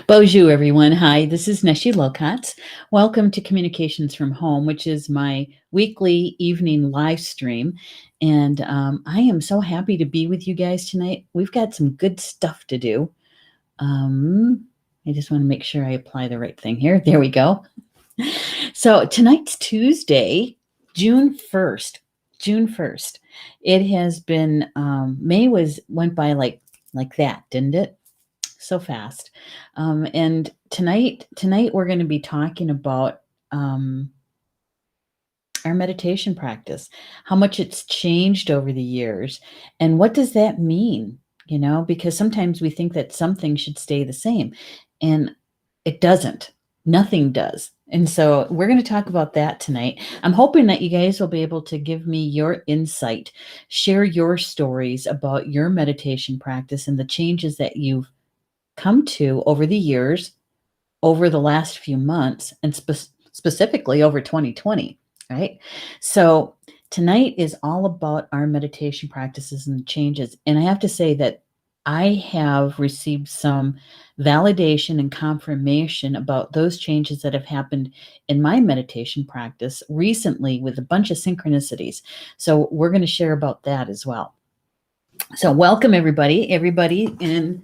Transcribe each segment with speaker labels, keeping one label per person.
Speaker 1: Bonjour, everyone. Hi, this is Neshi Lilkatz. Welcome to Communications from Home, which is my weekly evening live stream. And I am so happy to be with you guys tonight. We've got some good stuff to do. I just want to make sure I apply the right thing here. There we go. So tonight's Tuesday, June 1st. June 1st. It has been May went by like that, didn't it? So fast. And tonight we're going to be talking about our meditation practice, how much it's changed over the years, and what does that mean? Because sometimes we think that something should stay the same, and it doesn't. Nothing does. And so we're going to talk about that tonight. I'm hoping that you guys will be able to give me your insight, share your stories about your meditation practice and the changes that you've come to over the years, over the last few months, and specifically over 2020, right? So tonight is all about our meditation practices and changes. And I have to say that I have received some validation and confirmation about those changes that have happened in my meditation practice recently with a bunch of synchronicities. So we're going to share about that as well. So welcome everybody in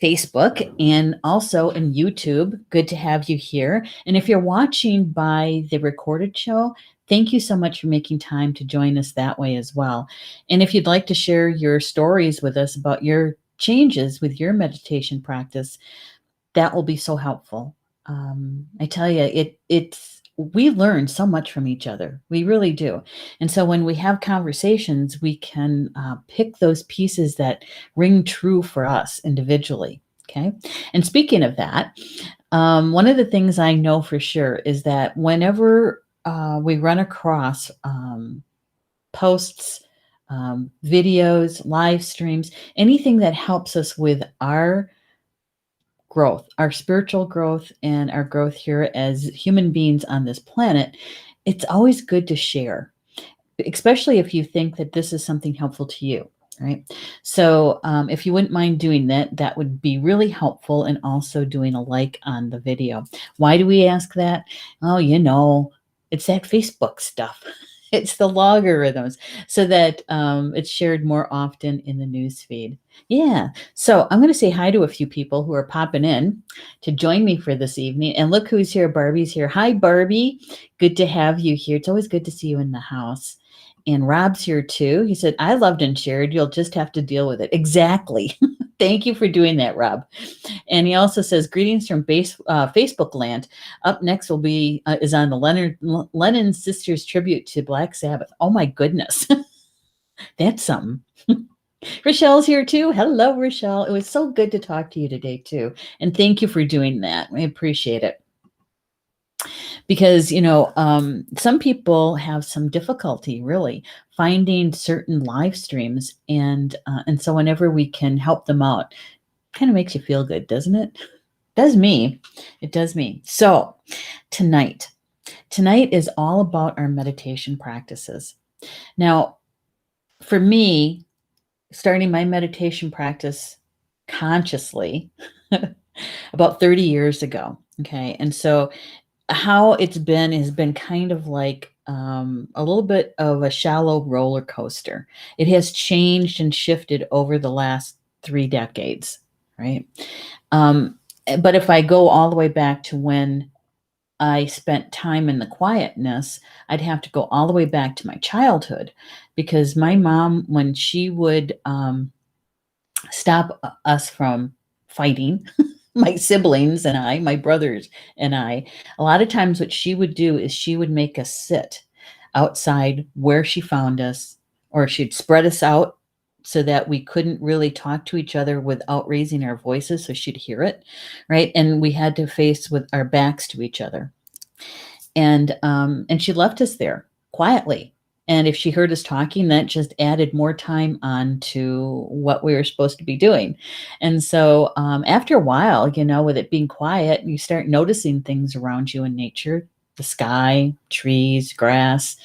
Speaker 1: Facebook and also in YouTube. Good to have you here. And if you're watching by the recorded show, thank you so much for making time to join us that way as well. And if you'd like to share your stories with us about your changes with your meditation practice, that will be so helpful. I tell you, we learn so much from each other. We really do. And so when we have conversations, we can pick those pieces that ring true for us individually. Okay. And speaking of that, one of the things I know for sure is that whenever we run across posts, videos, live streams, anything that helps us with our growth, our spiritual growth, and our growth here as human beings on this planet, it's always good to share, especially if you think that this is something helpful to you, right? So if you wouldn't mind doing that, that would be really helpful, and also doing a like on the video. Why do we ask that? Oh, it's that Facebook stuff. It's the logarithms, so that it's shared more often in the news feed. Yeah. So I'm going to say hi to a few people who are popping in to join me for this evening. And look who's here. Barbie's here. Hi, Barbie. Good to have you here. It's always good to see you in the house. And Rob's here too. He said, I loved and shared. You'll just have to deal with it. Exactly. Thank you for doing that, Rob. And he also says, greetings from Facebook land. Up next will be is on the Lennon Sisters tribute to Black Sabbath. Oh my goodness. That's something. Rochelle's here too. Hello, Rochelle. It was so good to talk to you today too. And thank you for doing that. I appreciate it. Because, some people have some difficulty really finding certain live streams. And so whenever we can help them out, kind of makes you feel good, doesn't it? Does me. It does me. So tonight is all about our meditation practices. Now, for me, starting my meditation practice consciously about 30 years ago. Okay. And so how it's been has been kind of like a little bit of a shallow roller coaster. It has changed and shifted over the last 3 decades, right? But if I go all the way back to when I spent time in the quietness, I'd have to go all the way back to my childhood, because my mom, when she would stop us from fighting, my siblings and I, my brothers and I, a lot of times what she would do is she would make us sit outside where she found us, or she'd spread us out so that we couldn't really talk to each other without raising our voices, so she'd hear it, right? And we had to face with our backs to each other. And she left us there quietly. And if she heard us talking, that just added more time on to what we were supposed to be doing. And so after a while, with it being quiet, you start noticing things around you in nature, the sky, trees, grass.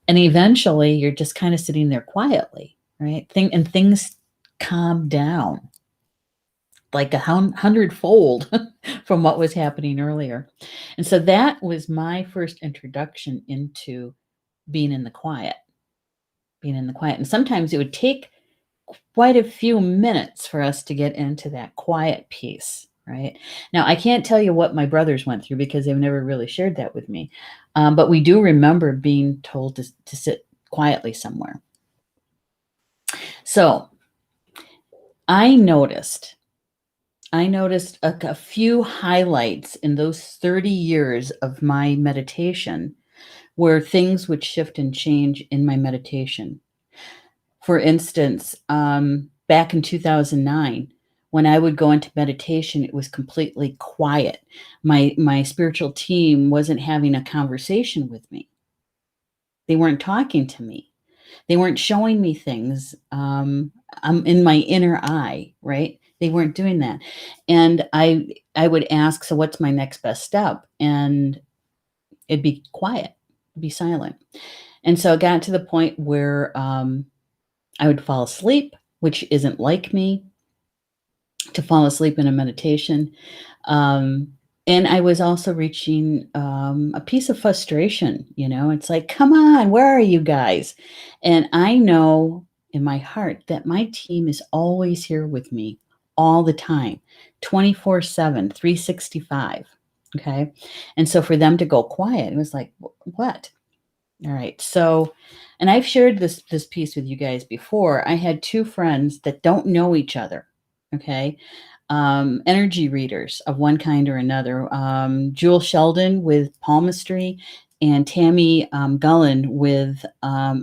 Speaker 1: And eventually you're just kind of sitting there quietly, right? And things calm down. like 100-fold from what was happening earlier. And so that was my first introduction into being in the quiet, being in the quiet. And sometimes it would take quite a few minutes for us to get into that quiet piece, right? Now, I can't tell you what my brothers went through because they've never really shared that with me. But we do remember being told to sit quietly somewhere. So I noticed a few highlights in those 30 years of my meditation where things would shift and change in my meditation. For instance, back in 2009, when I would go into meditation, it was completely quiet. My spiritual team wasn't having a conversation with me. They weren't talking to me. They weren't showing me things. I'm in my inner eye, right? They weren't doing that. And I would ask, so what's my next best step? And it'd be quiet, it'd be silent. And so it got to the point where I would fall asleep, which isn't like me to fall asleep in a meditation. Um, and I was also reaching a piece of frustration. It's like, come on, where are you guys? And I know in my heart that my team is always here with me all the time, 24/7, 365. Okay. And so for them to go quiet, it was like, what? All right. So, and I've shared this piece with you guys before. I had two friends that don't know each other. Okay. Energy readers of one kind or another. Jewel Sheldon with palmistry and Tammy Gullen with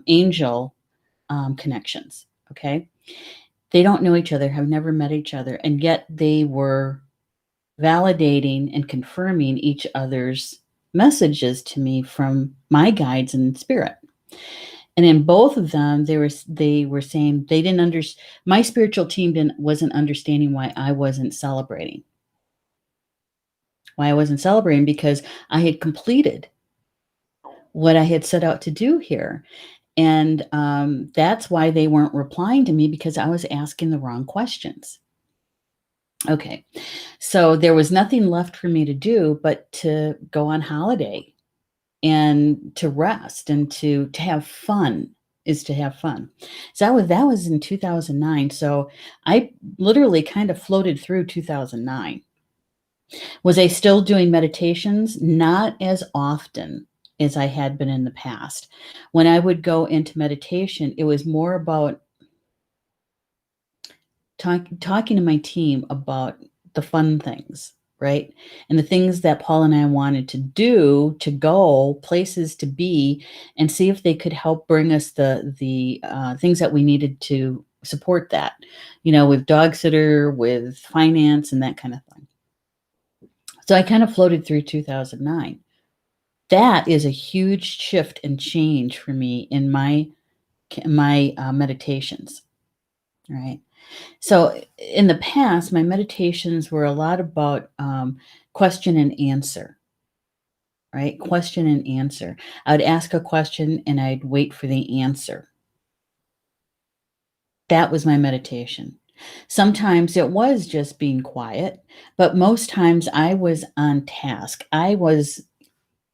Speaker 1: angel connections. Okay. They don't know each other, have never met each other, and yet they were validating and confirming each other's messages to me from my guides in spirit. And in both of them, they were saying they didn't understand. My spiritual team wasn't understanding why I wasn't celebrating. Why I wasn't celebrating because I had completed what I had set out to do here, and that's why they weren't replying to me because I was asking the wrong questions. Okay, so there was nothing left for me to do but to go on holiday and to rest and to have fun is to have fun. So that was in 2009. So I literally kind of floated through 2009. Was I still doing meditations? Not as often as I had been in the past. When I would go into meditation, it was more about talking to my team about the fun things, right? And the things that Paul and I wanted to do, to go places to be, and see if they could help bring us the things that we needed to support that, with dog sitter, with finance, and that kind of thing. So I kind of floated through 2009. That is a huge shift and change for me in my meditations, right? So in the past, my meditations were a lot about question and answer, right? Question and answer. I would ask a question and I'd wait for the answer. That was my meditation. Sometimes it was just being quiet, but most times I was on task. I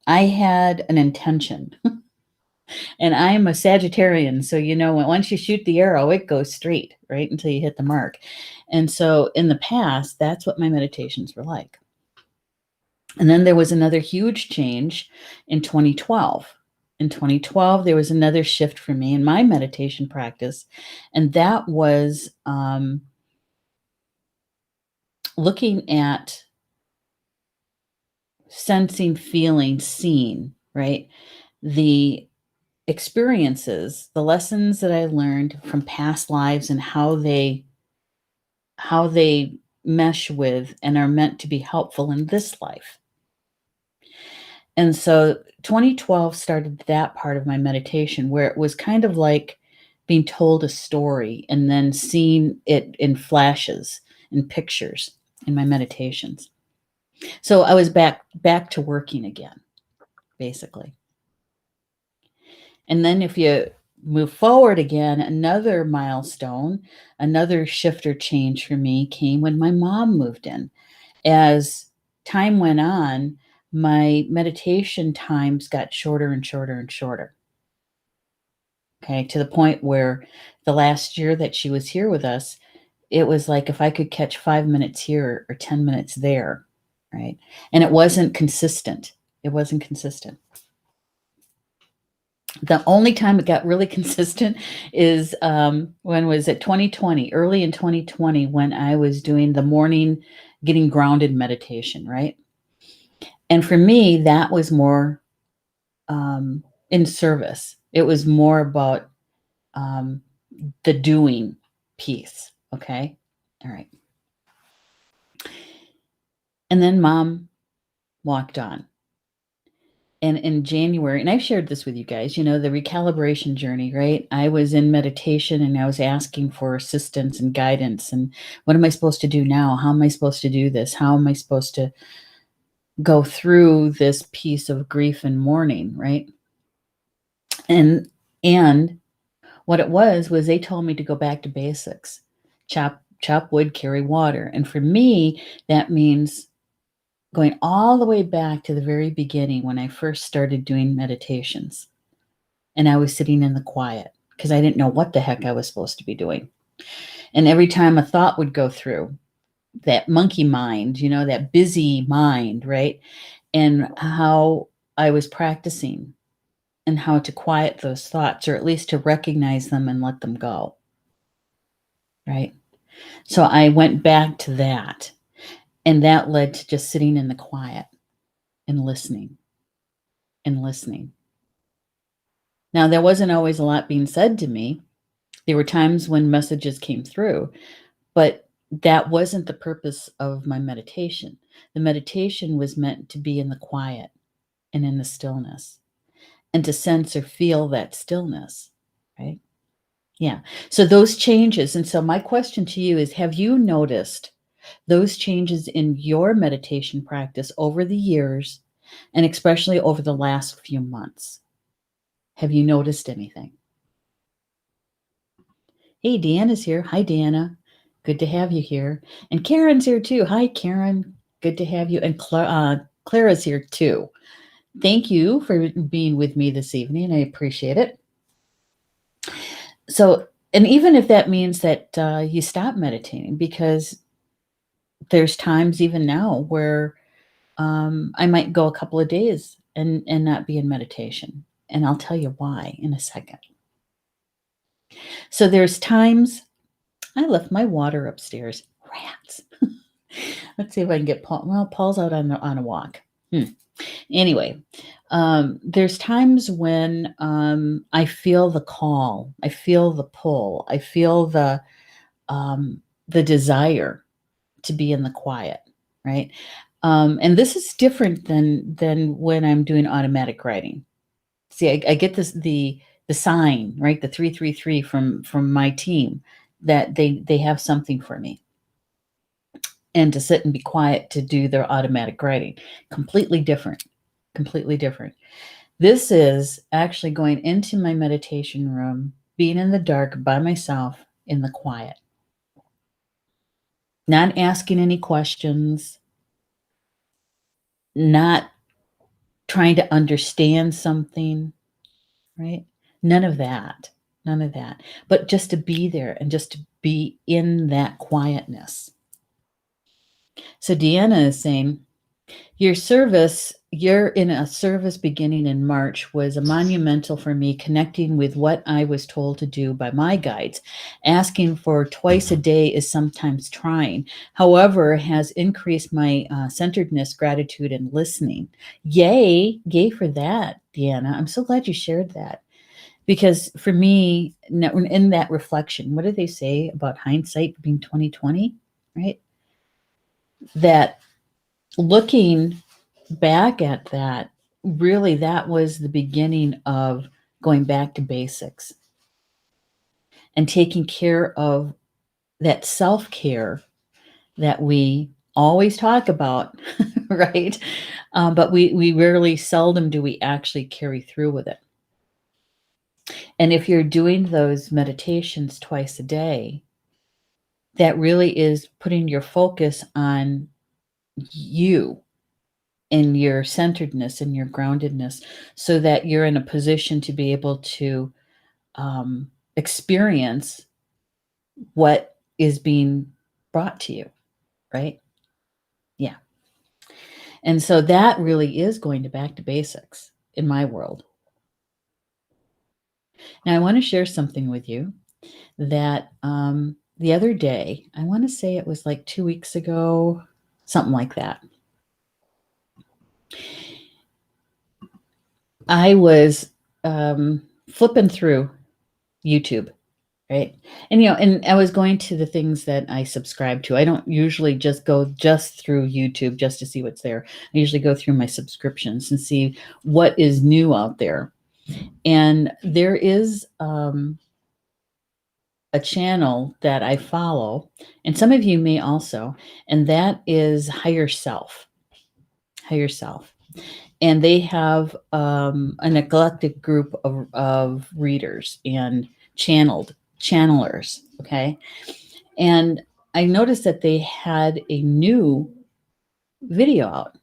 Speaker 1: had an intention. And I am a Sagittarian, so once you shoot the arrow, it goes straight, right, until you hit the mark. And so in the past, that's what my meditations were like. And then there was another huge change in 2012. In 2012, there was another shift for me in my meditation practice, and that was looking at sensing, feeling, seeing, right? The experiences, the lessons that I learned from past lives and how they mesh with and are meant to be helpful in this life. And so 2012 started that part of my meditation where it was kind of like being told a story and then seeing it in flashes and pictures in my meditations. So I was back to working again, basically. And then if you move forward again, another milestone, another shift or change for me came when my mom moved in. As time went on, my meditation times got shorter and shorter and shorter. Okay, to the point where the last year that she was here with us, it was like if I could catch 5 minutes here or 10 minutes there, right? And it wasn't consistent. It wasn't consistent. The only time it got really consistent is when was it 2020, early in 2020, when I was doing the morning getting grounded meditation, right? And for me, that was more in service. It was more about um, the doing piece. Okay. All right. And then mom walked on. And in January, and I've shared this with you guys, the recalibration journey, right? I was in meditation and I was asking for assistance and guidance. And what am I supposed to do now? How am I supposed to do this? How am I supposed to go through this piece of grief and mourning, right? And what it was they told me to go back to basics. Chop wood, carry water. And for me, that means going all the way back to the very beginning when I first started doing meditations. And I was sitting in the quiet because I didn't know what the heck I was supposed to be doing. And every time a thought would go through, that monkey mind, that busy mind, right? And how I was practicing and how to quiet those thoughts, or at least to recognize them and let them go, right? So I went back to that. And that led to just sitting in the quiet and listening and listening. Now, there wasn't always a lot being said to me. There were times when messages came through, but that wasn't the purpose of my meditation. The meditation was meant to be in the quiet and in the stillness and to sense or feel that stillness, right? Yeah. So those changes. And so my question to you is, have you noticed those changes in your meditation practice over the years, and especially over the last few months? Have you noticed anything? Hey, Deanna's here. Hi, Deanna. Good to have you here. And Karen's here too. Hi, Karen. Good to have you. And Clara's here too. Thank you for being with me this evening. I appreciate it. So, and even if that means that you stop meditating, because there's times even now where I might go a couple of days and not be in meditation. And I'll tell you why in a second. So there's times I left my water upstairs. Rats. Let's see if I can get Paul. Well, Paul's out on a walk. Anyway, there's times when I feel the call, I feel the pull, I feel the desire to be in the quiet, right? And this is different than when I'm doing automatic writing. See, I get the sign, right? The 333 from my team that they have something for me, and to sit and be quiet to do their automatic writing. Completely different. Completely different. This is actually going into my meditation room, being in the dark by myself in the quiet, not asking any questions, not trying to understand something, right? None of that. None of that. But just to be there and just to be in that quietness. So Deanna is saying, you're in a service beginning in March was a monumental for me, connecting with what I was told to do by my guides. Asking for twice a day is sometimes trying. However, has increased my centeredness, gratitude, and listening. Yay for that, Deanna. I'm so glad you shared that. Because for me, in that reflection, what do they say about hindsight being 2020, right? That looking back at that, really, that was the beginning of going back to basics and taking care of that self-care that we always talk about, right? But we rarely, seldom do we actually carry through with it. And if you're doing those meditations twice a day, that really is putting your focus on you and your centeredness and your groundedness so that you're in a position to be able to experience what is being brought to you, right? Yeah. And so that really is going to back to basics in my world. Now, I want to share something with you that the other day, I want to say it was like 2 weeks ago, something like that. I was flipping through YouTube, right? And I was going to the things that I subscribe to. I don't usually just go just through YouTube just to see what's there. I usually go through my subscriptions and see what is new out there. And there is a channel that I follow, and some of you may also, and that is Higher Self. Higher Self. And they have an eclectic group of readers and channelers. Okay. And I noticed that they had a new video out.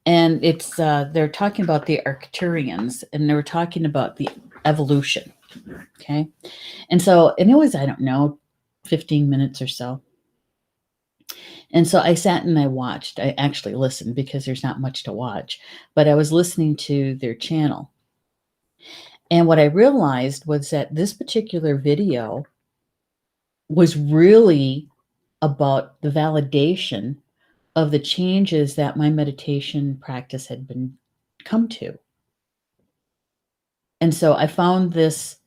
Speaker 1: And it's they're talking about the Arcturians, and they were talking about the evolution. Okay. And it was, I don't know, 15 minutes or so. And so I sat and I watched. I actually listened because there's not much to watch, but I was listening to their channel. And what I realized was that this particular video was really about the validation of the changes that my meditation practice had been come to. And so I found this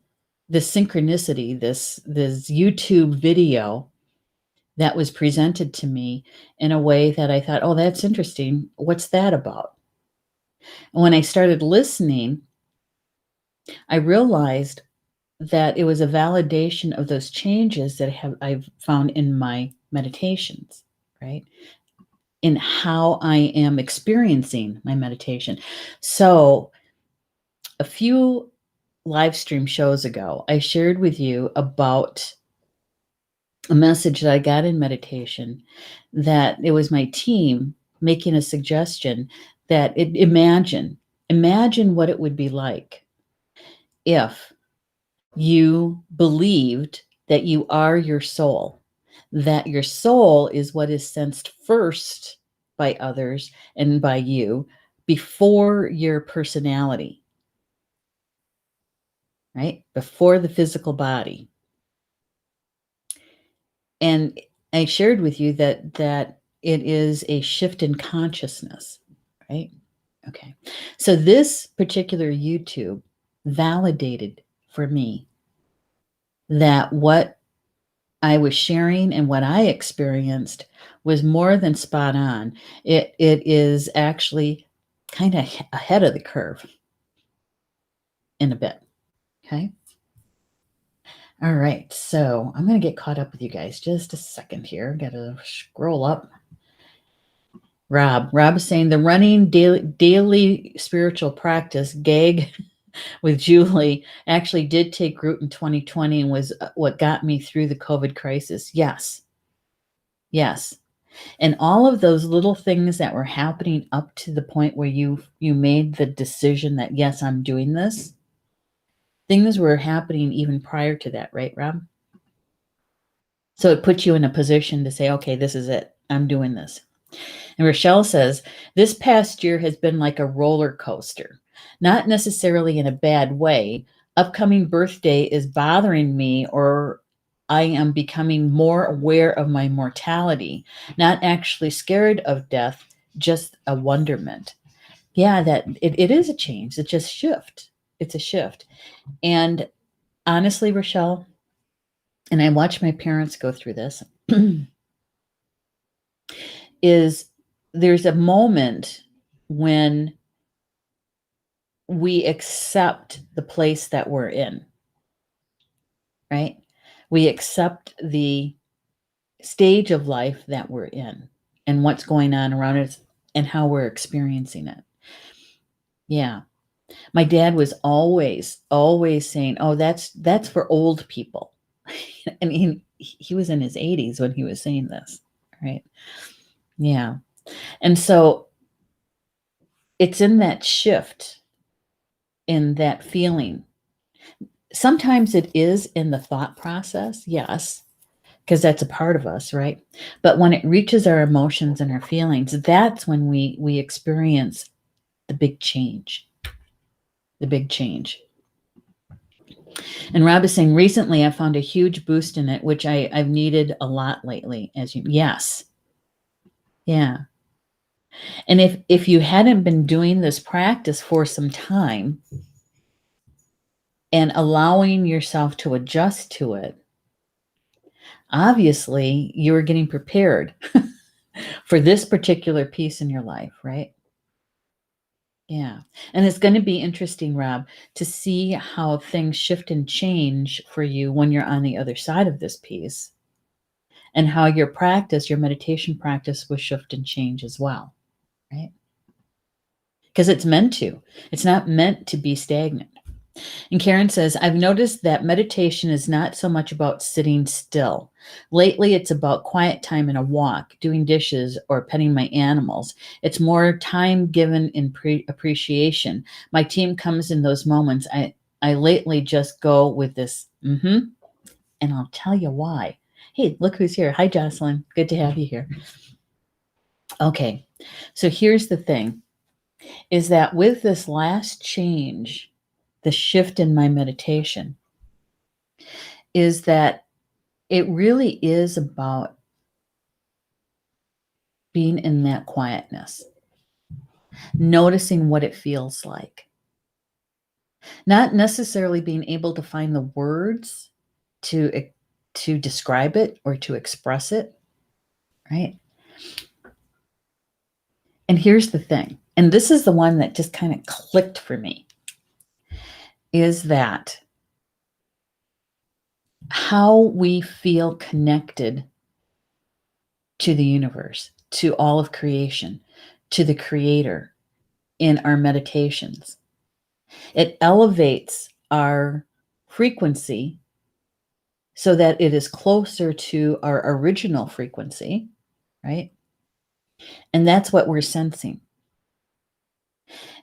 Speaker 1: synchronicity, this YouTube video that was presented to me in a way that I thought, oh, that's interesting. What's that about? And when I started listening, I realized that it was a validation of those changes that I've found in my meditations, right? In how I am experiencing my meditation. So a few live stream shows ago, I shared with you about a message that I got in meditation, that it was my team making a suggestion that imagine what it would be like if you believed that you are your soul, that your soul is what is sensed first by others and by you before your personality, right? Before the physical body. And I shared with you that it is a shift in consciousness, right? Okay. So this particular YouTube validated for me that what I was sharing and what I experienced was more than spot on. It is actually kind of ahead of the curve in a bit. Okay. All right. So I'm going to get caught up with you guys just a second here. Got to scroll up. Rob is saying the running daily spiritual practice gag with Julie actually did take root in 2020 and was what got me through the COVID crisis. Yes. And all of those little things that were happening up to the point where you made the decision that, yes, I'm doing this, things were happening even prior to that, right, Rob? So it puts you in a position to say, okay, this is it. I'm doing this. And Rochelle says, this past year has been like a roller coaster, not necessarily in a bad way. Upcoming birthday is bothering me, or I am becoming more aware of my mortality, not actually scared of death, just a wonderment. Yeah, that it is a change. It's just shift. It's a shift. And honestly, Rochelle, and I watched my parents go through this, is there's a moment when we accept the place that we're in, right? We accept the stage of life that we're in and what's going on around us and how we're experiencing it. Yeah. My dad was always saying, "Oh, that's for old people." And he was in his 80s when he was saying this, right? Yeah. And so it's in that shift, in that feeling. Sometimes it is in the thought process, yes, because that's a part of us, right? But when it reaches our emotions and our feelings, that's when we experience the big change, the big change. And Rob is saying, recently I found a huge boost in it, which I've needed a lot lately. As you, yes, yeah. And if you hadn't been doing this practice for some time and allowing yourself to adjust to it, obviously you were getting prepared for this particular piece in your life, right? Yeah. And it's going to be interesting, Rob, to see how things shift and change for you when you're on the other side of this piece, and how your practice, your meditation practice, will shift and change as well, right? Because it's meant to. It's not meant to be stagnant. And Karen says, I've noticed that meditation is not so much about sitting still. Lately, it's about quiet time and a walk, doing dishes, or petting my animals. It's more time given in appreciation. My team comes in those moments. I lately just go with this, and I'll tell you why. Hey, look who's here. Hi, Jocelyn. Good to have you here. Okay, so here's the thing, is that with this last change, the shift in my meditation, is that it really is about being in that quietness, noticing what it feels like, not necessarily being able to find the words to describe it or to express it, right? And here's the thing, and this is the one that just kind of clicked for me, is that how we feel connected to the universe, to all of creation, to the creator in our meditations. It elevates our frequency so that it is closer to our original frequency, right? And that's what we're sensing.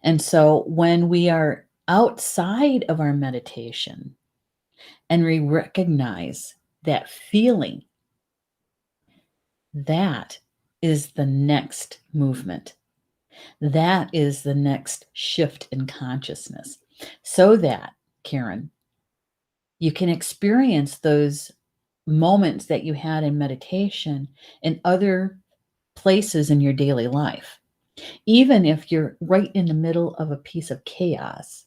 Speaker 1: And so when we are outside of our meditation and we recognize that feeling, that is the next movement. That is the next shift in consciousness. So that, Karen, you can experience those moments that you had in meditation in other places in your daily life. Even if you're right in the middle of a piece of chaos,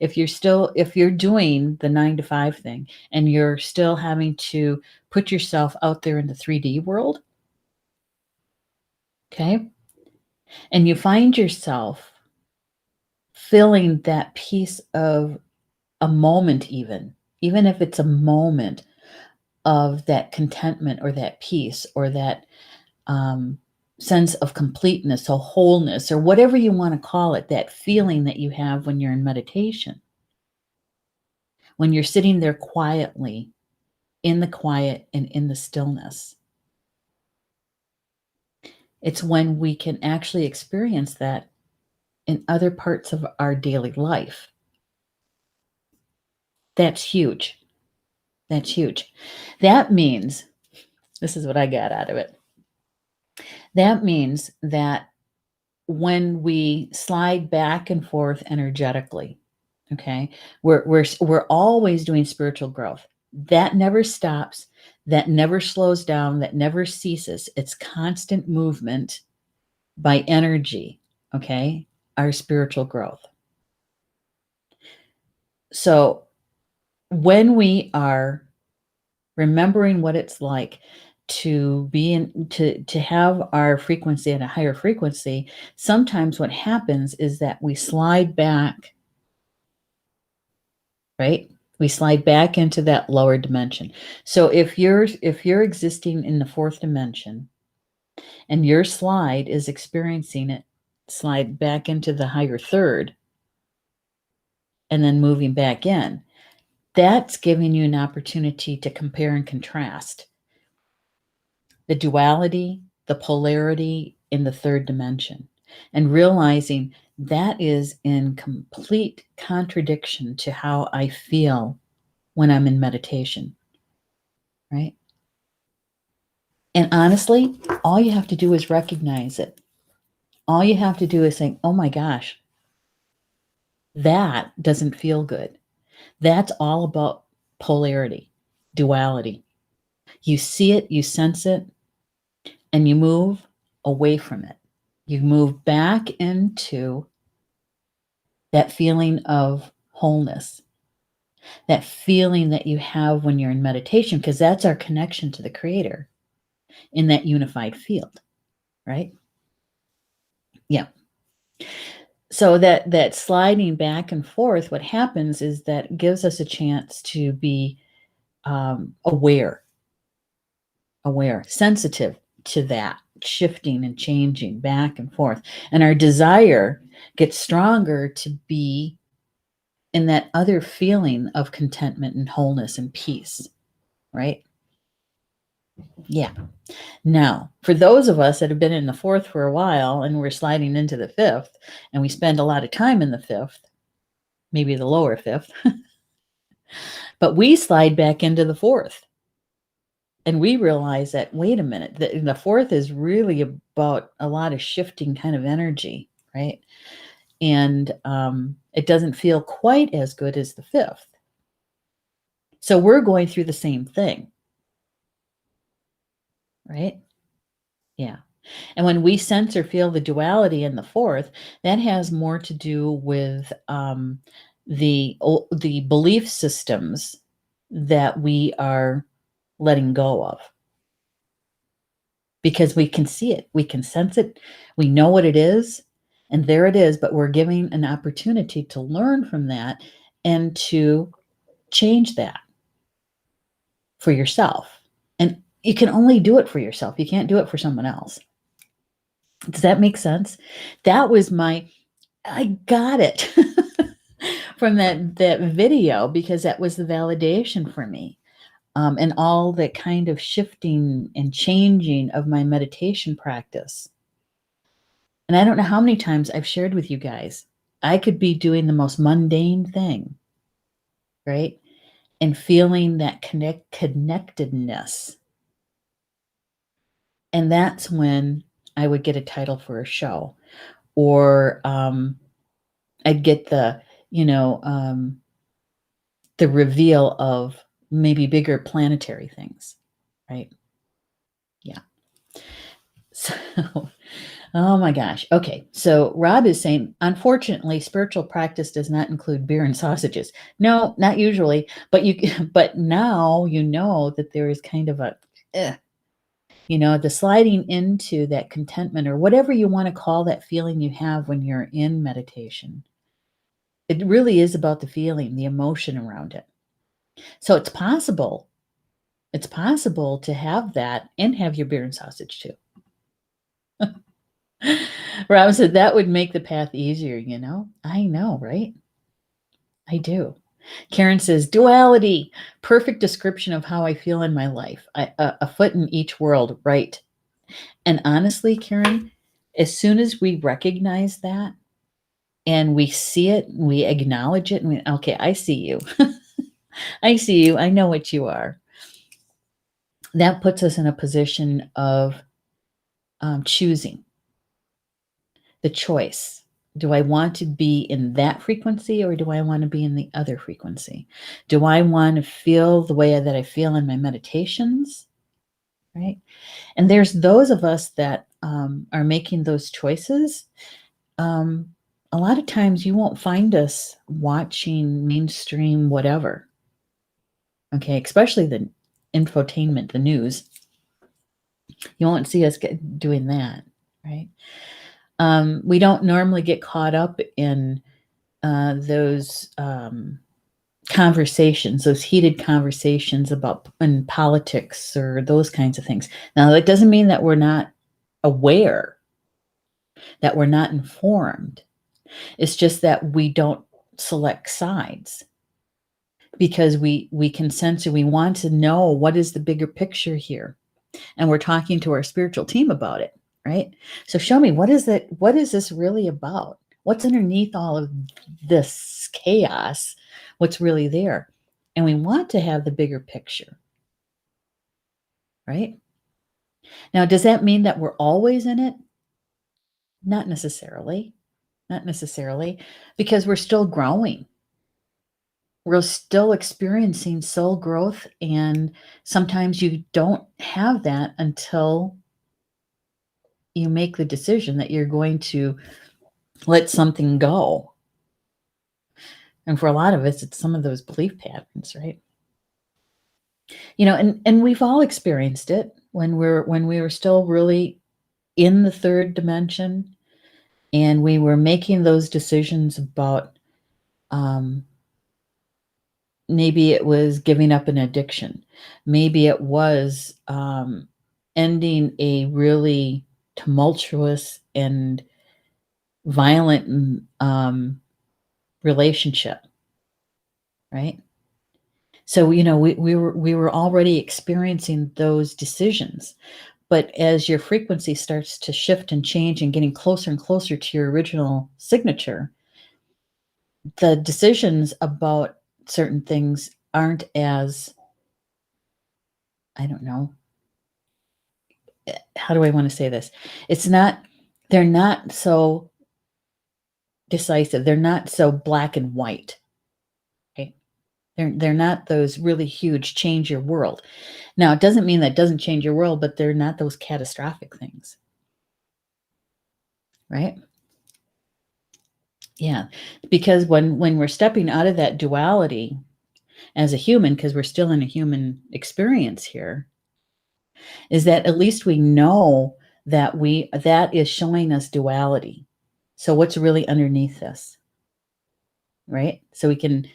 Speaker 1: if you're doing the 9 to 5 thing and you're still having to put yourself out there in the 3D world, okay, and you find yourself filling that piece of a moment, even if it's a moment of that contentment or that peace or that um, sense of completeness or wholeness or whatever you want to call it, that feeling that you have when you're in meditation, when you're sitting there quietly in the quiet and in the stillness. It's when we can actually experience that in other parts of our daily life. That's huge. That's huge. That means, this is what I got out of it. That means that when we slide back and forth energetically, okay, we're always doing spiritual growth. That never stops, that never slows down, that never ceases. It's constant movement by energy, okay, our spiritual growth. So when we are remembering what it's like to be in to have our frequency at a higher frequency, sometimes what happens is that we slide back, right? We slide back into that lower dimension. So if you're existing in the fourth dimension and your slide is experiencing it slide back into the higher third, and then moving back in. That's giving you an opportunity to compare and contrast the duality, the polarity in the third dimension, and realizing that is in complete contradiction to how I feel when I'm in meditation, right? And honestly, all you have to do is recognize it. All you have to do is think, oh my gosh, that doesn't feel good. That's all about polarity, duality. You see it, you sense it, and you move away from it. You move back into that feeling of wholeness, that feeling that you have when you're in meditation, because that's our connection to the Creator in that unified field, right? Yeah. So that sliding back and forth, what happens is that gives us a chance to be aware, sensitive to that shifting and changing back and forth. And our desire gets stronger to be in that other feeling of contentment and wholeness and peace, right? Yeah. Now, for those of us that have been in the fourth for a while and we're sliding into the fifth, and we spend a lot of time in the fifth, maybe the lower fifth, but we slide back into the fourth. And we realize that, wait a minute, the fourth is really about a lot of shifting kind of energy, right? And it doesn't feel quite as good as the fifth. So we're going through the same thing, right? Yeah. And when we sense or feel the duality in the fourth, that has more to do with the belief systems that we are letting go of. Because we can see it, we can sense it, we know what it is, and there it is, but we're giving an opportunity to learn from that and to change that for yourself. And you can only do it for yourself. You can't do it for someone else. Does that make sense? That was I got it from that video, because that was the validation for me. And all the kind of shifting and changing of my meditation practice. And I don't know how many times I've shared with you guys, I could be doing the most mundane thing, right? And feeling that connectedness. And that's when I would get a title for a show, or I'd get the reveal of maybe bigger planetary things, right? Yeah. So, oh my gosh. Okay. So Rob is saying, unfortunately, spiritual practice does not include beer and sausages. No, not usually, but but now you know that there is kind of the sliding into that contentment, or whatever you want to call that feeling you have when you're in meditation. It really is about the feeling, the emotion around it. So it's possible to have that and have your beer and sausage too. Rob said that would make the path easier, I know, right? I do. Karen says, duality, perfect description of how I feel in my life. A foot in each world, right? And honestly, Karen, as soon as we recognize that and we see it, we acknowledge it, and okay, I see you. I see you. I know what you are. That puts us in a position of choosing the choice. Do I want to be in that frequency, or do I want to be in the other frequency? Do I want to feel the way that I feel in my meditations? Right? And there's those of us that are making those choices. A lot of times you won't find us watching mainstream whatever. Okay, especially the infotainment, the news. You won't see us doing that, right? We don't normally get caught up in those conversations, those heated conversations about in politics or those kinds of things. Now, that doesn't mean that we're not aware, that we're not informed. It's just that we don't select sides because we can sense or we want to know what is the bigger picture here. And we're talking to our spiritual team about it, right? So show me, what is it? What is this really about? What's underneath all of this chaos? What's really there? And we want to have the bigger picture, right? Now, does that mean that we're always in it? Not necessarily. Not necessarily, because we're still growing. We're still experiencing soul growth. And sometimes you don't have that until you make the decision that you're going to let something go. And for a lot of us, it's some of those belief patterns, right? And we've all experienced it when we were still really in the third dimension, and we were making those decisions about maybe it was giving up an addiction, maybe it was ending a really tumultuous and violent relationship, right? So we were already experiencing those decisions. But as your frequency starts to shift and change and getting closer and closer to your original signature, the decisions about certain things aren't as, I don't know, how do I want to say this? They're not so decisive. They're not so black and white. Okay. They're not those really huge change your world. Now, it doesn't mean that doesn't change your world, but they're not those catastrophic things. Right? Yeah. Because when we're stepping out of that duality as a human, because we're still in a human experience here, is that at least we know that that is showing us duality. So what's really underneath this? Right? So we can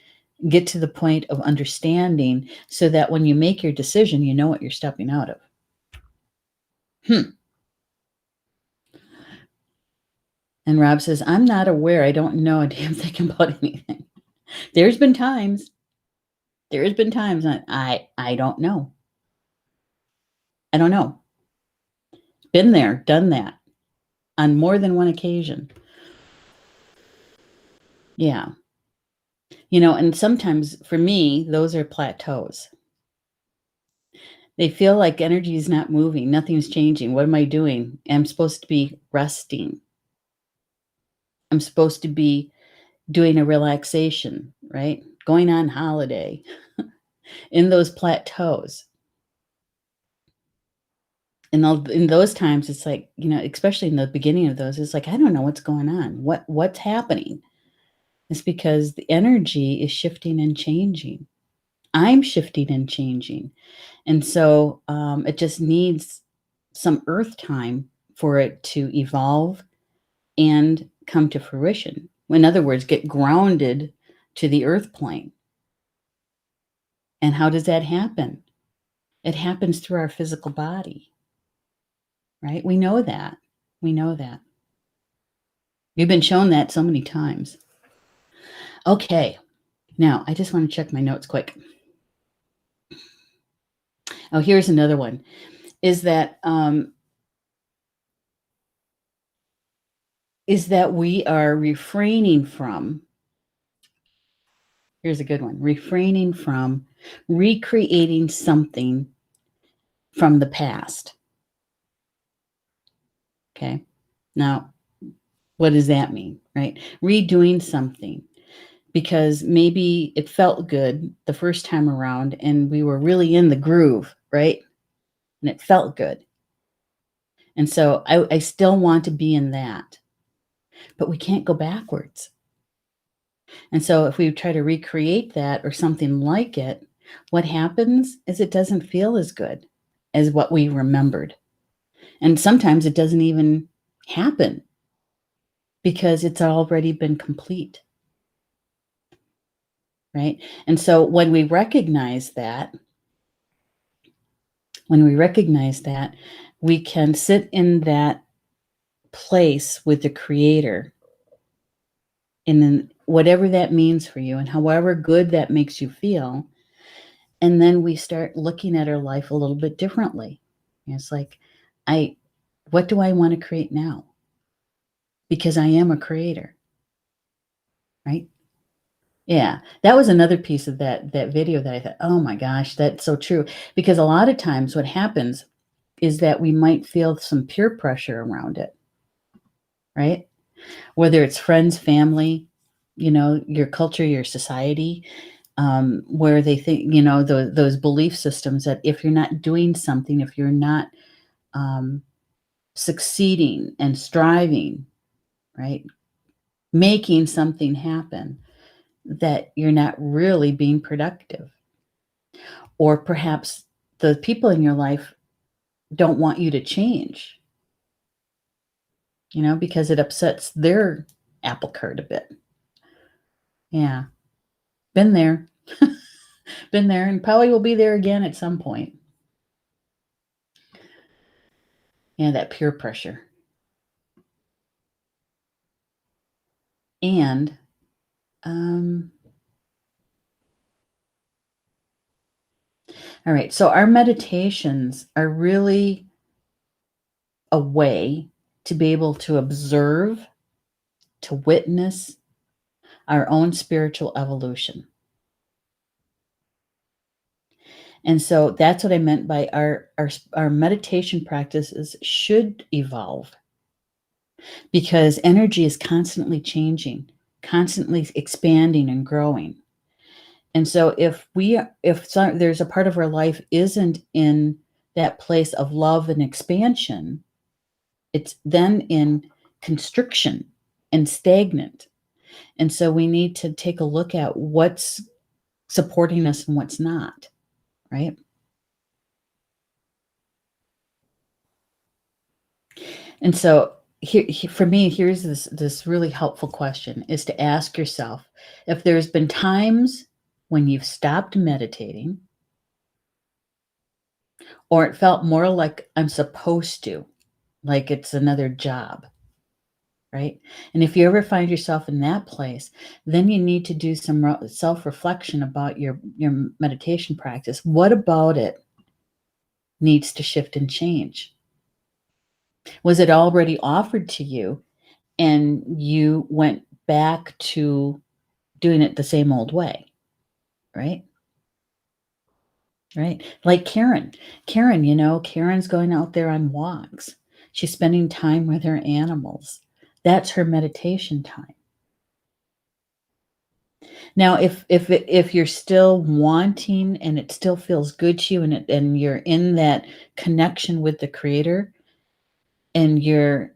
Speaker 1: get to the point of understanding so that when you make your decision, you know what you're stepping out of. And Rob says, I'm not aware. I don't know a damn thing about anything. There's been times I don't know. I don't know. Been there, done that on more than one occasion. Yeah. And sometimes for me, those are plateaus. They feel like energy is not moving. Nothing's changing. What am I doing? I'm supposed to be resting. I'm supposed to be doing a relaxation, right? Going on holiday in those plateaus. And in those times, it's like, especially in the beginning of those, it's like, I don't know what's going on. What's happening? It's because the energy is shifting and changing. I'm shifting and changing. And so it just needs some earth time for it to evolve and come to fruition. In other words, get grounded to the earth plane. And how does that happen? It happens through our physical body, right? We know that. We know that. We've been shown that so many times. Okay. Now, I just want to check my notes quick. Oh, here's another one. Is that we are refraining from, here's a good one, refraining from recreating something from the past. Okay. Now, what does that mean, right? Redoing something because maybe it felt good the first time around and we were really in the groove, right? And it felt good. And so I still want to be in that, but we can't go backwards. And so if we try to recreate that or something like it, what happens is it doesn't feel as good as what we remembered. And sometimes it doesn't even happen because it's already been complete. Right? And so when we recognize that, we can sit in that place with the creator in whatever that means for you and however good that makes you feel. And then we start looking at our life a little bit differently. It's like, I, what do I want to create now? Because I am a creator, right? Yeah, that was another piece of that video that I thought, oh my gosh, that's so true. Because a lot of times what happens is that we might feel some peer pressure around it, right? Whether it's friends, family, your culture, your society, where they think, those belief systems that if you're not doing something, if you're not um, succeeding and striving, right, making something happen, that you're not really being productive. Or perhaps the people in your life don't want you to change, because it upsets their apple cart a bit. Yeah, been there. Been there, and probably will be there again at some point. Yeah, that peer pressure. And um, all right, so our meditations are really a way to be able to observe, to witness our own spiritual evolution. And so that's what I meant by our meditation practices should evolve, because energy is constantly changing, constantly expanding and growing. And so if there's a part of our life isn't in that place of love and expansion, it's then in constriction and stagnant. And so we need to take a look at what's supporting us and what's not, right? And so for me, here's this really helpful question, is to ask yourself if there's been times when you've stopped meditating, or it felt more like I'm supposed to, like it's another job, right? And if you ever find yourself in that place, then you need to do some self-reflection about your meditation practice. What about it needs to shift and change? Was it already offered to you and you went back to doing it the same old way, right? Right. Like Karen. Karen, Karen's going out there on walks. She's spending time with her animals. That's her meditation time. Now, if you're still wanting and it still feels good to you, and you're in that connection with the creator, and you're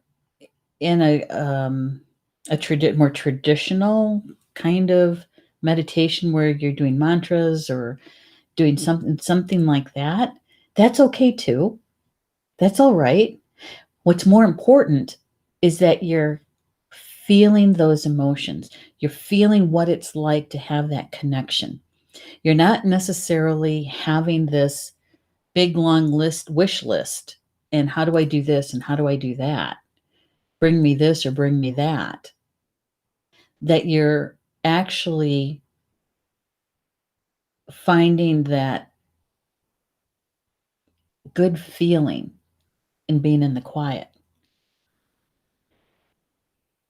Speaker 1: in a more traditional kind of meditation where you're doing mantras or doing something like that, that's okay too. That's all right. What's more important is that you're feeling those emotions. You're feeling what it's like to have that connection. You're not necessarily having this big long wish list, and how do I do this and how do I do that? Bring me this or bring me that. That you're actually finding that good feeling in being in the quiet,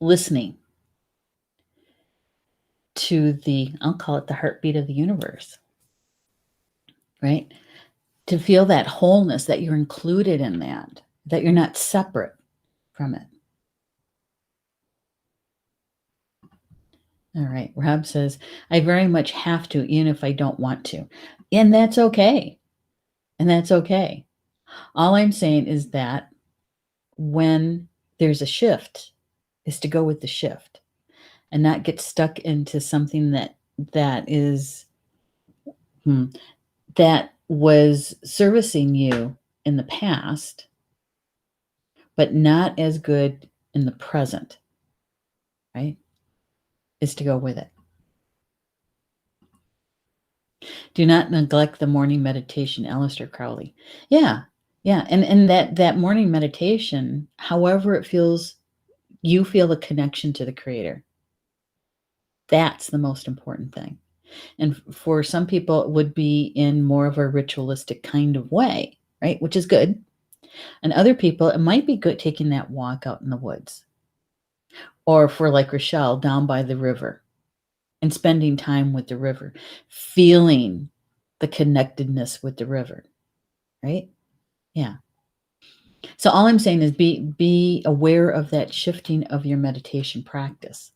Speaker 1: listening to I'll call it the heartbeat of the universe, right? To feel that wholeness, that you're included in that you're not separate from it. All right. Rob says, I very much have to, even if I don't want to. And that's okay. And that's okay. All I'm saying is that when there's a shift, is to go with the shift and not get stuck into something that is that was servicing you in the past, but not as good in the present, right? Is to go with it. Do not neglect the morning meditation, Aleister Crowley. Yeah, yeah, and that morning meditation, however it feels, you feel the connection to the creator. That's the most important thing. And for some people, it would be in more of a ritualistic kind of way, right? Which is good. And other people, it might be good taking that walk out in the woods. Or for like Rochelle, down by the river and spending time with the river, feeling the connectedness with the river, right? Yeah. So all I'm saying is be aware of that shifting of your meditation practice.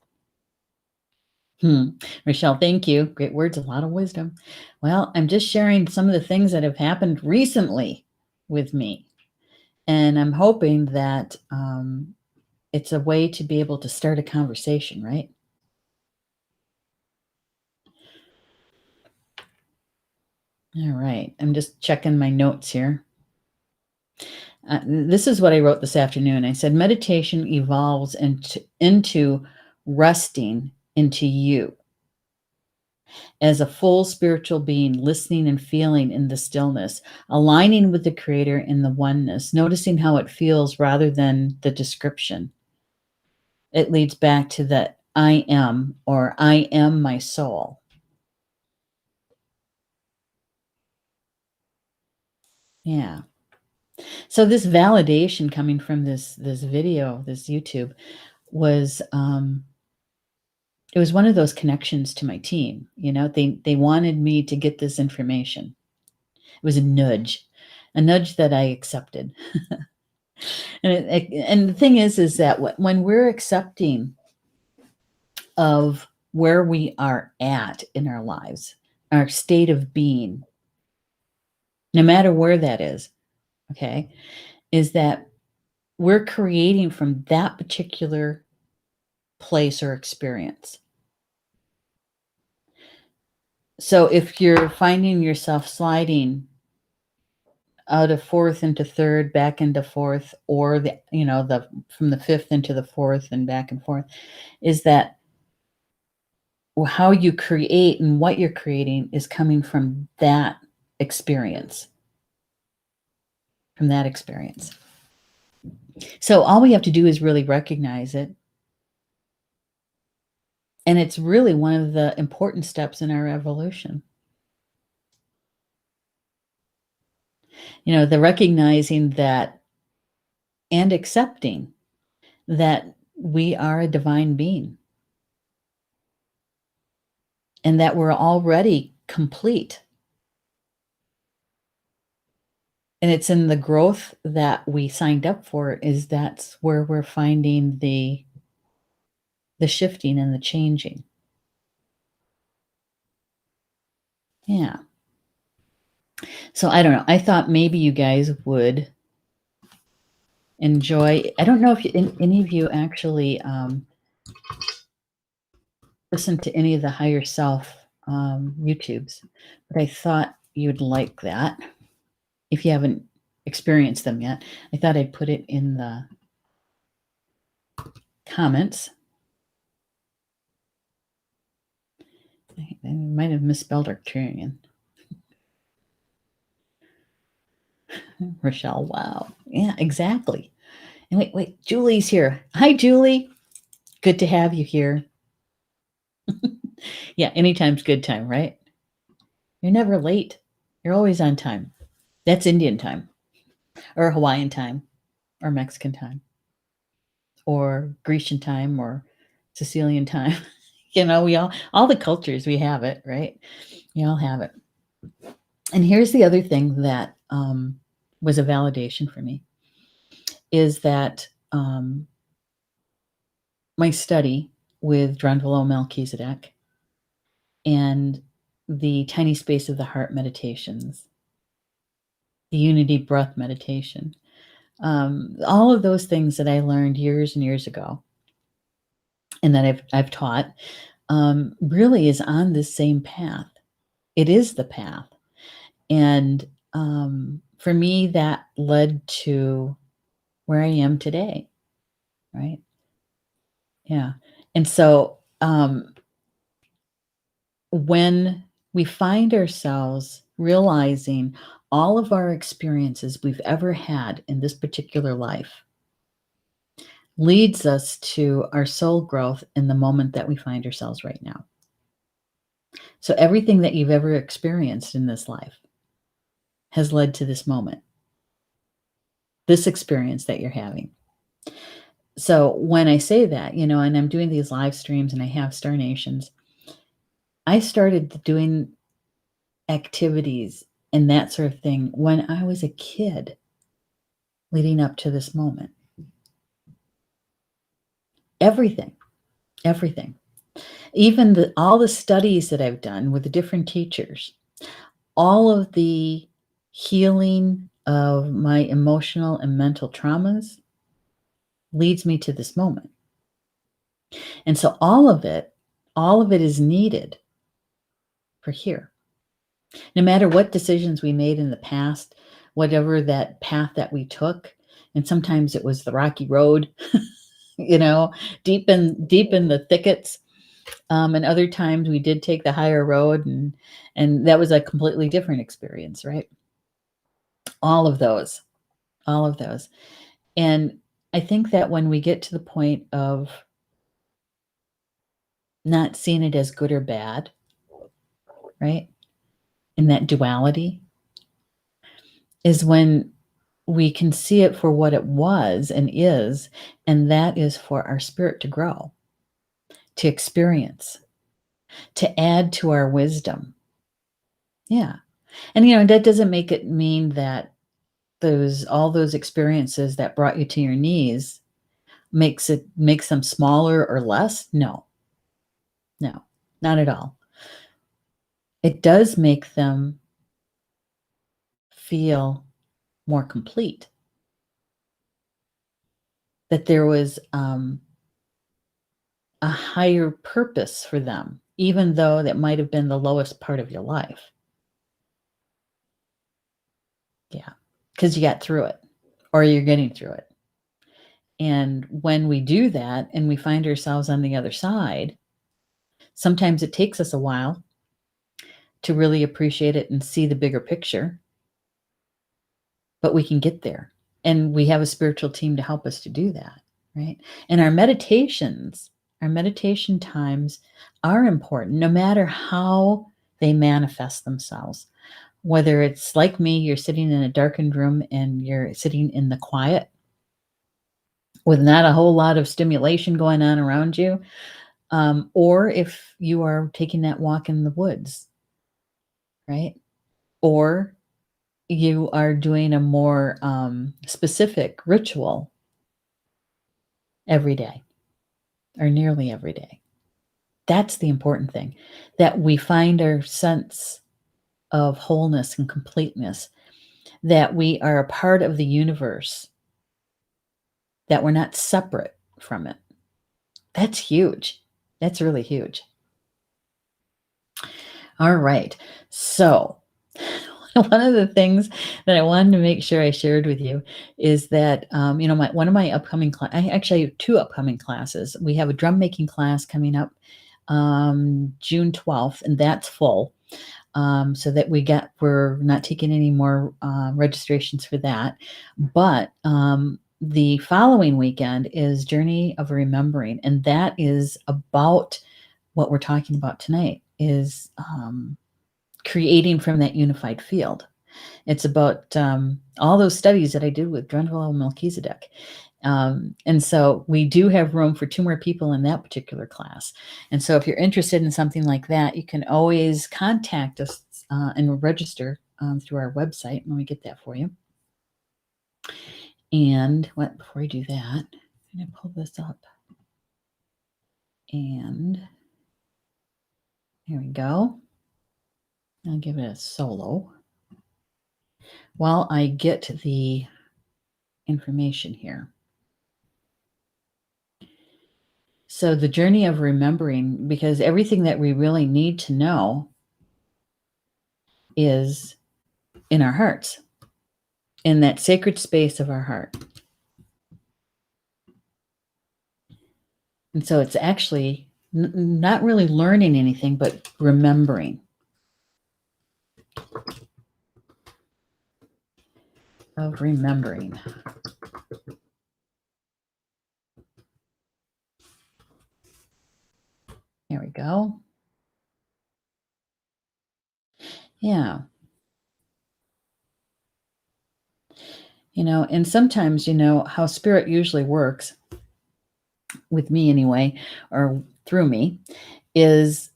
Speaker 1: Rochelle, thank you. Great words, a lot of wisdom. Well, I'm just sharing some of the things that have happened recently with me. And I'm hoping that it's a way to be able to start a conversation, right? All right. I'm just checking my notes here. This is what I wrote this afternoon. I said, meditation evolves into resting into you as a full spiritual being, listening and feeling in the stillness, aligning with the creator in the oneness, noticing how it feels rather than the description. It leads back to that I am, or I am my soul. Yeah. So this validation coming from this video, this YouTube, was it was one of those connections to my team. You know, they wanted me to get this information. It was a nudge that I accepted. And the thing is that when we're accepting of where we are at in our lives, our state of being, no matter where that is, okay, is that we're creating from that particular place or experience. So if you're finding yourself sliding out of fourth into third, back into fourth, or the from the fifth into the fourth and back and forth, is that how you create and what you're creating is coming from that experience. From that experience. So all we have to do is really recognize it. And it's really one of the important steps in our evolution. The recognizing that and accepting that we are a divine being and that we're already complete. And it's in the growth that we signed up for, that's where we're finding the shifting and the changing. Yeah. So I don't know. I thought maybe you guys would enjoy. I don't know if any of you actually listen to any of the higher self YouTubes, but I thought you'd like that. If you haven't experienced them yet, I thought I'd put it in the comments. I might have misspelled Arcturian. Rochelle, wow. Yeah, exactly. And wait, Julie's here. Hi, Julie. Good to have you here. Yeah, anytime's good time, right? You're never late. You're always on time. That's Indian time, or Hawaiian time, or Mexican time, or Grecian time, or Sicilian time. We all the cultures, we have it, right? We all have it. And here's the other thing that was a validation for me is that my study with Drunvalo Melchizedek and the tiny space of the heart meditations, the unity breath meditation, all of those things that I learned years and years ago and that I've taught really is on this same path. It is the path. And for me, that led to where I am today, right? Yeah. And so when we find ourselves realizing all of our experiences we've ever had in this particular life, leads us to our soul growth in the moment that we find ourselves right now. So everything that you've ever experienced in this life has led to this moment, this experience that you're having. So when I say that, and I'm doing these live streams and I have Star Nations, I started doing activities and that sort of thing when I was a kid leading up to this moment. Everything. Even all the studies that I've done with the different teachers, all of the healing of my emotional and mental traumas leads me to this moment. And so all of it is needed for here. No matter what decisions we made in the past, whatever that path that we took, and sometimes it was the rocky road, deep in the thickets. And other times we did take the higher road, and that was a completely different experience, right? All of those. And I think that when we get to the point of not seeing it as good or bad, right? In that duality is when we can see it for what it was and is, and that is for our spirit to grow, to experience, to add to our wisdom. Yeah. And that doesn't make it mean that all those experiences that brought you to your knees makes them smaller or less. No, not at all. It does make them feel more complete, that there was a higher purpose for them, even though that might have been the lowest part of your life. Yeah, because you got through it, or you're getting through it. And when we do that and we find ourselves on the other side, sometimes it takes us a while to really appreciate it and see the bigger picture, but we can get there. And we have a spiritual team to help us to do that, right? And our meditation times are important, no matter how they manifest themselves. Whether it's like me, you're sitting in a darkened room and you're sitting in the quiet with not a whole lot of stimulation going on around you, or if you are taking that walk in the woods, right? Or you are doing a more specific ritual every day or nearly every day. That's the important thing, that we find our sense of wholeness and completeness, that we are a part of the universe, that we're not separate from it. That's huge. That's really huge. All right. So, one of the things that I wanted to make sure I shared with you is that, one of my upcoming I actually have 2 upcoming classes. We have a drum making class coming up June 12th, and that's full. So that we're not taking any more registrations for that. But the following weekend is Journey of Remembering, and that is about what we're talking about tonight, is creating from that unified field. It's about all those studies that I did with Drunvalo Melchizedek. And so we do have room for 2 more people in that particular class. And so if you're interested in something like that, you can always contact us and register through our website. Let me get that for you. And before I do that, I'm going to pull this up. And here we go. I'll give it a solo while I get the information here. So the journey of remembering, because everything that we really need to know is in our hearts, in that sacred space of our heart. And so it's actually not really learning anything, but remembering. Of remembering. Here we go. Yeah. And sometimes, how spirit usually works with me anyway, or through me, is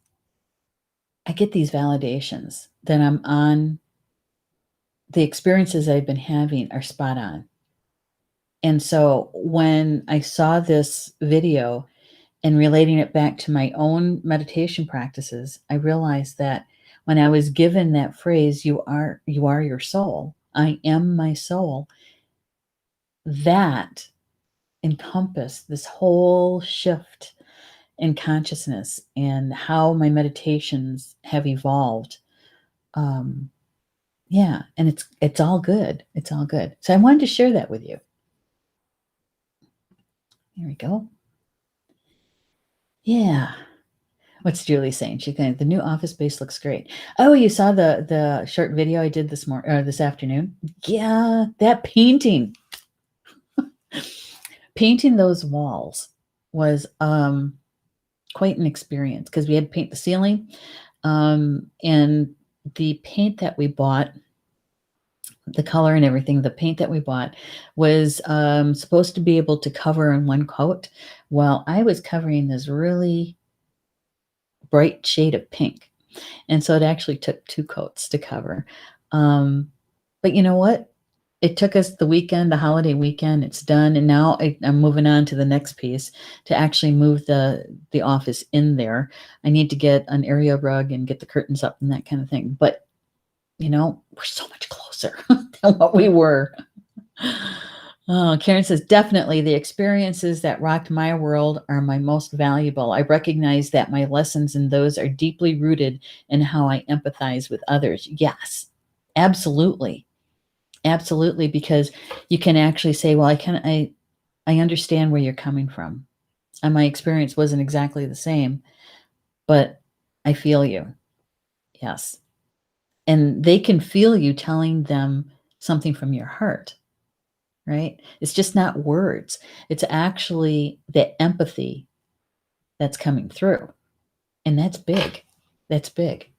Speaker 1: I get these validations that I'm on the experiences I've been having are spot on. And so when I saw this video and relating it back to my own meditation practices, I realized that when I was given that phrase, you are your soul. I am my soul. That encompassed this whole shift in consciousness and how my meditations have evolved. Um, yeah, and it's all good. It's all good. So I wanted to share that with you. Here we go. Yeah. What's Julie saying? She's going, the new office space looks great. Oh, you saw the short video I did this afternoon? Yeah, that painting those walls was quite an experience because we had to paint the ceiling, and the paint that we bought, the color and everything, the paint that we bought was supposed to be able to cover in one coat. Well, I was covering this really bright shade of pink. And so it actually took 2 coats to cover. But you know what? It took us the weekend, the holiday weekend, it's done, and now I'm moving on to the next piece to actually move the office in there. I need to get an area rug and get the curtains up and that kind of thing. But, we're so much closer than what we were. Oh, Karen says, definitely the experiences that rocked my world are my most valuable. I recognize that my lessons in those are deeply rooted in how I empathize with others. Yes, absolutely. Absolutely. Because you can actually say, well, I understand where you're coming from. And my experience wasn't exactly the same, but I feel you. Yes. And they can feel you telling them something from your heart. Right? It's just not words. It's actually the empathy that's coming through. And that's big. That's big.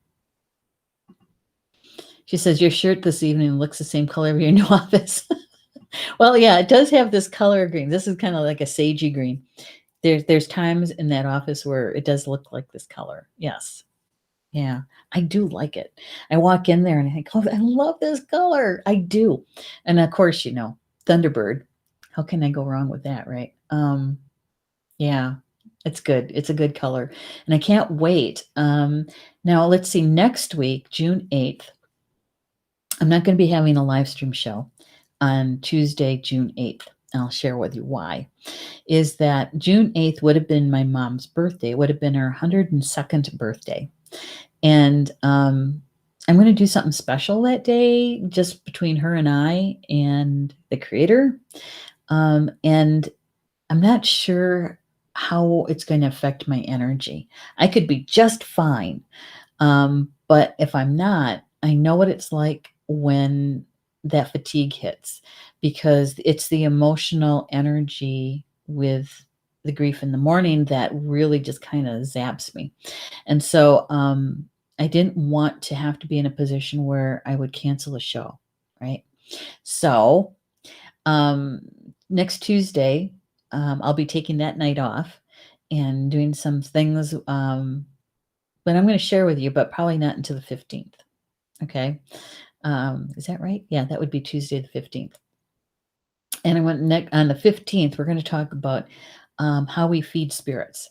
Speaker 1: She says, your shirt this evening looks the same color of your new office. Well, yeah, it does have this color green. This is kind of like a sagey green. There's times in that office where it does look like this color. Yes. Yeah, I do like it. I walk in there and I think, oh, I love this color. I do. And of course, Thunderbird. How can I go wrong with that, right? Yeah, it's good. It's a good color. And I can't wait. Now let's see, next week, June 8th, I'm not going to be having a live stream show on Tuesday, June 8th. I'll share with you why. Is that June 8th would have been my mom's birthday. It would have been her 102nd birthday. And I'm going to do something special that day, just between her and I and the creator. And I'm not sure how it's going to affect my energy. I could be just fine. But if I'm not, I know what it's like when that fatigue hits, because it's the emotional energy with the grief in the morning that really just kind of zaps me. And so I didn't want to have to be in a position where I would cancel a show, right? So um, next Tuesday, I'll be taking that night off and doing some things that I'm going to share with you, but probably not until the 15th. Okay. Is that right? Yeah, that would be Tuesday the 15th. And I went on the 15th, we're going to talk about how we feed spirits,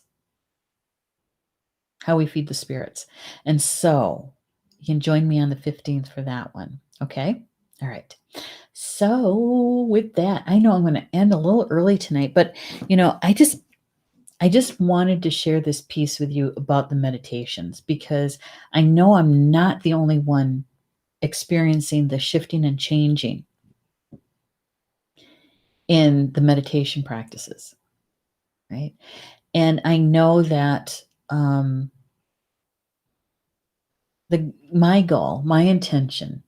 Speaker 1: how we feed the spirits. And so you can join me on the 15th for that one. Okay. All right. So with that, I know I'm going to end a little early tonight, but I just wanted to share this piece with you about the meditations, because I know I'm not the only one experiencing the shifting and changing in the meditation practices, right? And I know that my goal, my intention,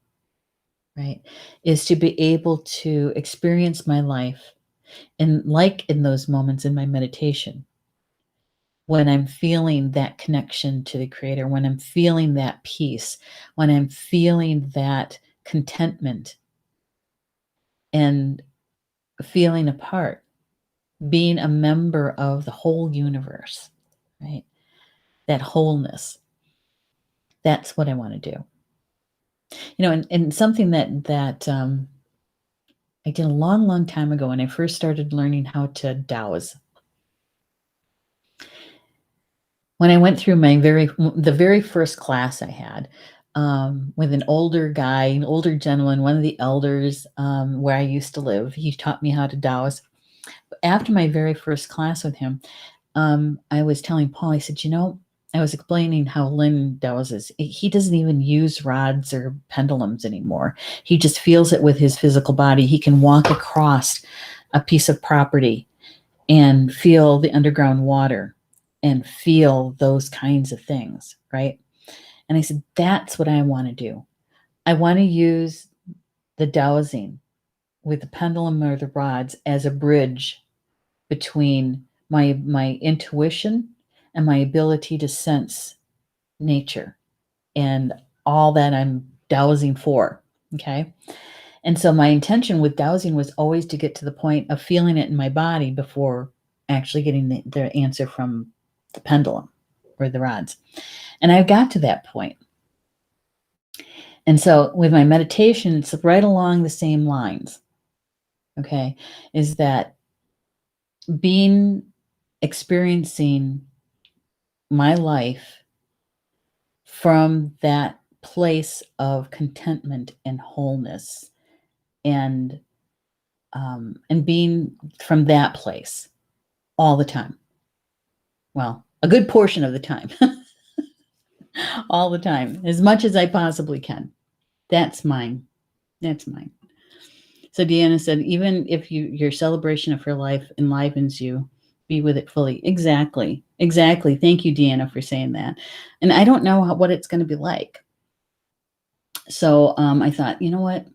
Speaker 1: right, is to be able to experience my life in those moments in my meditation, when I'm feeling that connection to the Creator, when I'm feeling that peace, when I'm feeling that contentment and feeling a part, being a member of the whole universe, right? That wholeness. That's what I want to do. And something that I did a long, long time ago when I first started learning how to dowse. When I went through the very first class I had with an older guy, an older gentleman, one of the elders where I used to live, he taught me how to dowse. After my very first class with him, I was telling Paul, I said, I was explaining how Lynn dowses. He doesn't even use rods or pendulums anymore. He just feels it with his physical body. He can walk across a piece of property and feel the underground water and feel those kinds of things, right? And I said, that's what I want to do. I want to use the dowsing with the pendulum or the rods as a bridge between my intuition and my ability to sense nature and all that I'm dowsing for. Okay. And so my intention with dowsing was always to get to the point of feeling it in my body before actually getting the answer from the pendulum or the rods. And I got to that point. And so with my meditation, it's right along the same lines. Okay. Is that experiencing my life from that place of contentment and wholeness and being from that place all the time. Well, a good portion of the time, all the time, as much as I possibly can. That's mine. That's mine. So Deanna said, even if your celebration of her life enlivens you, be with it fully. Exactly. Exactly. Thank you, Deanna, for saying that. And I don't know what it's going to be like. So I thought, you know what?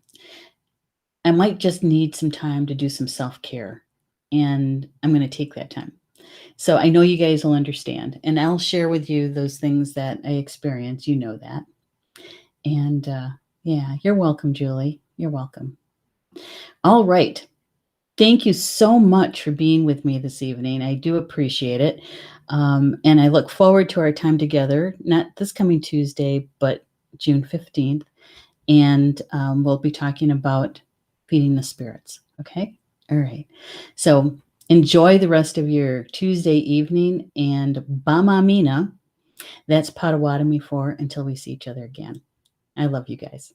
Speaker 1: I might just need some time to do some self-care. And I'm going to take that time. So I know you guys will understand. And I'll share with you those things that I experience. You know that. And yeah, you're welcome, Julie. You're welcome. All right. Thank you so much for being with me this evening. I do appreciate it. And I look forward to our time together, not this coming Tuesday, but June 15th. And we'll be talking about feeding the spirits. Okay? All right. So enjoy the rest of your Tuesday evening. And Bamamina, that's Potawatomi for until we see each other again. I love you guys.